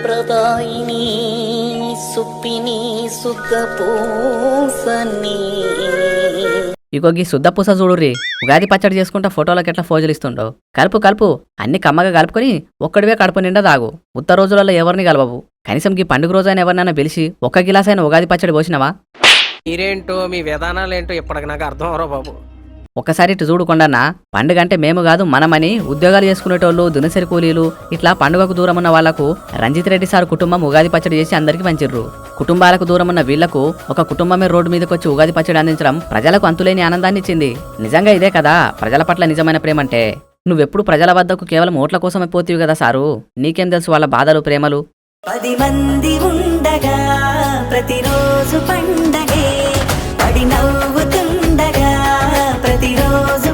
ప్రదాయిని సుప్పిని సుఖపూసని. ఇగో గీ శుద్ధపూస చూడుర్రి, ఉగాది పచ్చడి చేసుకుంటా ఫోటోలకు ఎట్లా ఫోజులు ఇస్తుండో. కలుపు కలుపు అన్ని కమ్మగా కలుపుకొని ఒక్కడివే కడుపు నిండా తాగు. ఉత్త రోజులలో ఎవరిని కలవవు. కనీసం గీ పండుగ రోజైనా ఎవరినైనా పిలిచి ఒక్క గిలాస్ అయినా ఉగాది పచ్చడి పోసినవా? మీరేంటో మీ విధానాలేంటో ఇప్పటికి నాకు అర్థం అవరో బాబు. ఒక్కసారి ఇటు చూడుకొండన్నా, పండుగ అంటే మేము కాదు మనమని ఉద్యోగాలు చేసుకునేటోళ్ళు, దినసరి కూలీలు, ఇట్లా పండుగకు దూరం ఉన్న వాళ్లకు రంజిత్ రెడ్డి సార్ కుటుంబం ఉగాది పచ్చడి చేసి అందరికీ పంచిర్రు. కుటుంబాలకు దూరం ఉన్న వీళ్లకు ఒక కుటుంబమే రోడ్డు మీదకి వచ్చి ఉగాది పచ్చడి అందించడం ప్రజలకు అంతులేని ఆనందాన్ని ఇచ్చింది. నిజంగా ఇదే కదా ప్రజల పట్ల నిజమైన ప్రేమంటే. నువ్వెప్పుడు ప్రజల వద్దకు కేవలం ఓట్ల కోసమే పోతీవి కదా సారు, నీకేం తెలుసు వాళ్ళ బాధలు ప్రేమలు. 10 మంది ఉండగా ప్రతిరోజు పండగే, పడి నవ్వుతుండగా ప్రతిరోజు